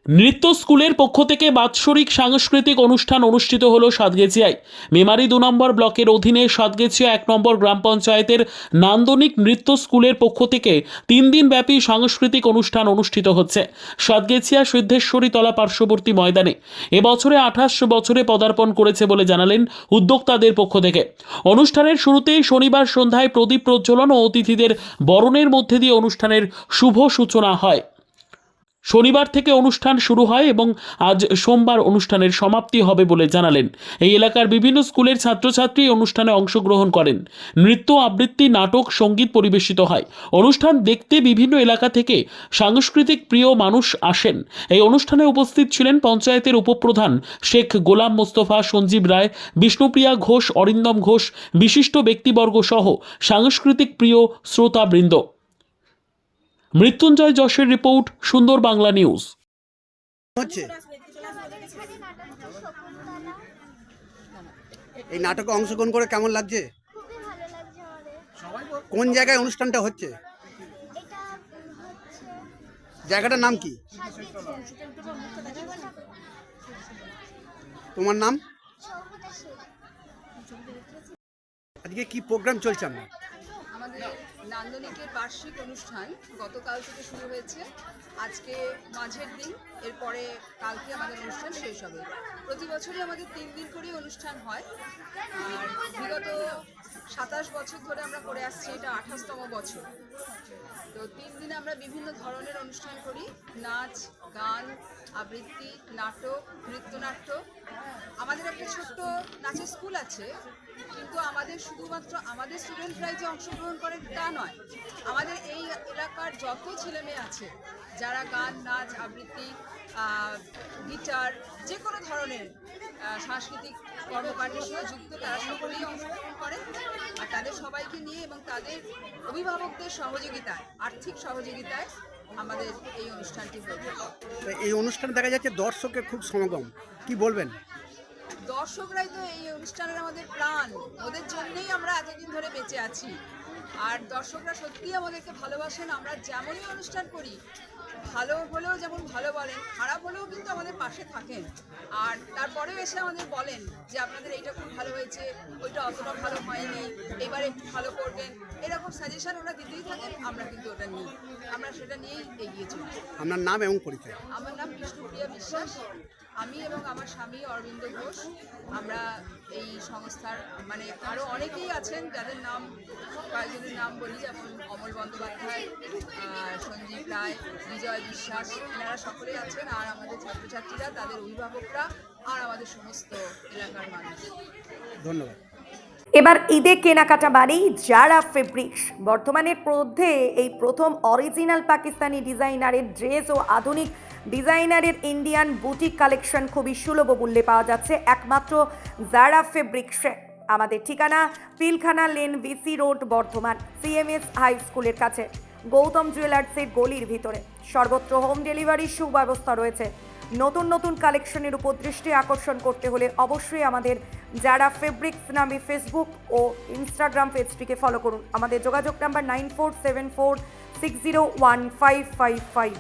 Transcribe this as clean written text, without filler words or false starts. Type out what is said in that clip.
নৃত্য স্কুলের পক্ষ থেকে বাৎসরিক সাংস্কৃতিক অনুষ্ঠান অনুষ্ঠিত হলো সাতগেছিয়ায়। মেমারি 2 নম্বর ব্লকের অধীনে সাতগেছিয়া 1 নম্বর গ্রাম পঞ্চায়েতের নান্দনিক নৃত্য স্কুলের পক্ষ থেকে 3 দিন ব্যাপী সাংস্কৃতিক অনুষ্ঠান অনুষ্ঠিত হচ্ছে সাতগেছিয়া সিদ্ধেশ্বরী তলা পার্শ্ববর্তী ময়দানে। এবছরে 28 বছরে পদার্পণ করেছে বলে জানালেন উদ্যোক্তাদের পক্ষ থেকে। অনুষ্ঠানের শুরুতেই শনিবার সন্ধ্যায় প্রদীপ প্রজ্বলন ও অতিথিদের বরণের মধ্যে দিয়ে অনুষ্ঠানের শুভ সূচনা হয়। শনিবার থেকে অনুষ্ঠান শুরু হয় এবং আজ সোমবার অনুষ্ঠানের সমাপ্তি হবে বলে জানালেন। এই এলাকার বিভিন্ন স্কুলের ছাত্রছাত্রী অনুষ্ঠানে অংশগ্রহণ করেন। নৃত্য, আবৃত্তি, নাটক, সঙ্গীত পরিবেশিত হয়। অনুষ্ঠান দেখতে বিভিন্ন এলাকা থেকে সাংস্কৃতিক প্রিয় মানুষ আসেন। এই অনুষ্ঠানে উপস্থিত ছিলেন পঞ্চায়েতের উপপ্রধান শেখ গোলাম মোস্তফা, সঞ্জীব রায়, বিষ্ণুপ্রিয়া ঘোষ, অরিন্দম ঘোষ, বিশিষ্ট ব্যক্তিবর্গ সহ সাংস্কৃতিক প্রিয় শ্রোতাবৃন্দ। মৃত্যুঞ্জয় যশের রিপোর্ট, সুন্দর বাংলা নিউজ। হচ্ছে এই নাটকে অংশগ্রহণ করে কেমন লাগছে? খুবই ভালো লাগছে আমাদের। কোন জায়গায় অনুষ্ঠানটা হচ্ছে? এটা হচ্ছে জায়গাটার নাম কি? তোমার নাম? সৌমিতা শেখ। আজকে কি প্রোগ্রাম চলছে? আমাদের নান্দনিকের বার্ষিক অনুষ্ঠান গতকাল থেকে শুরু হয়েছে। আজকে মাঝের দিন, এরপরে কালকে আমাদের অনুষ্ঠান শেষ হবে। প্রতি বছরই আমাদের 3 দিন করেই অনুষ্ঠান হয়, আর বিগত 27 বছর ধরে আমরা করে আসছি, এটা 28তম বছর। তো 3 দিনে আমরা বিভিন্ন ধরনের অনুষ্ঠান করি, নাচ, গান, আবৃত্তি, নাটক, নৃত্যনাট্য। আমাদের একটা ছোট্ট নাচের স্কুল আছে, কিন্তু আমাদের শুধুমাত্র আমাদের স্টুডেন্টরাই যে অংশগ্রহণ করে তা নয়, আমাদের এই এলাকার যত ছেলে মেয়ে আছে যারা গান, নাচ, আবৃত্তি, গিটার, যে কোনো ধরনের সাংস্কৃতিক কর্মকাণ্ডের সঙ্গে যুক্ত, তারা সকলেই অংশগ্রহণ করে। আর তাদের সবাইকে নিয়ে এবং তাদের অভিভাবকদের সহযোগিতায়, আর্থিক সহযোগিতায় আমাদের এই অনুষ্ঠানটি হয়ে থাকে। এই অনুষ্ঠান দেখা যাচ্ছে দর্শকের খুব সমাগম, কি বলবেন? দর্শকরাই তো এই অনুষ্ঠানের আমাদের প্রাণ, ওদের জন্যই আমরা এতদিন ধরে বেঁচে আছি। আর দর্শকরা সত্যিই আমাদেরকে ভালোবাসেন। আমরা যেমনই অনুষ্ঠান করি, ভালো হলেও যেমন ভালো বলেন, খারাপ হলেও কিন্তু আমাদের পাশে থাকেন। আর তারপরেও এসে আমাদের বলেন যে আপনাদের এইটা খুব ভালো হয়েছে, ওইটা অতটা ভালো হয়নি, এবারে একটু ভালো করবেন। এরকম সাজেশন ওরা দিতেই থাকেন, আমরা কিন্তু ওটা নিই, আমরা সেটা নিয়েই এগিয়ে চলি। আপনার নাম এবং পরিচয়? আমার নাম বিষ্ণুপ্রিয়া বিশ্বাস। আমি এবং আমার স্বামী অরবিন্দ ঘোষ, আমরা এই সংস্থার, মানে আরও অনেকেই আছেন যাদের নাম, কয়েকজনের নাম বলি, যেমন অমল বন্দ্যোপাধ্যায়, সঞ্জীব রায়, বিজয় বিশ্বাস, এনারা সকলেই আছেন। আর আমাদের ছাত্রছাত্রীরা, তাদের অভিভাবকরা, আর আমাদের সমস্ত এলাকার মানুষ। ধন্যবাদ। এবার ঈদে কেনাকাটা মানেই জারা ফেব্রিক্স। বর্তমানের মধ্যে এই প্রথম অরিজিনাল পাকিস্তানি ডিজাইনারের ড্রেস ও আধুনিক ডিজাইনারের ইন্ডিয়ান বুটিক কালেকশন খুবই সুলভ মূল্যে পাওয়া যাচ্ছে একমাত্র জারা ফেব্রিক্সে। আমাদের ঠিকানা Pilkhana lane, VC road, Bardhaman, CMS high স্কুলের কাছে, গৌতম জুয়েলার্সের গলির ভিতরে। সর্বত্র হোম ডেলিভারির সুব্যবস্থা রয়েছে। নতুন নতুন কালেকশনের উপর দৃষ্টি আকর্ষণ করতে হলে অবশ্যই আমাদের জারা ফেব্রিক্স নামে ফেসবুক ও ইনস্টাগ্রাম পেজটিকে ফলো করুন। আমাদের যোগাযোগ নাম্বার 9474601555।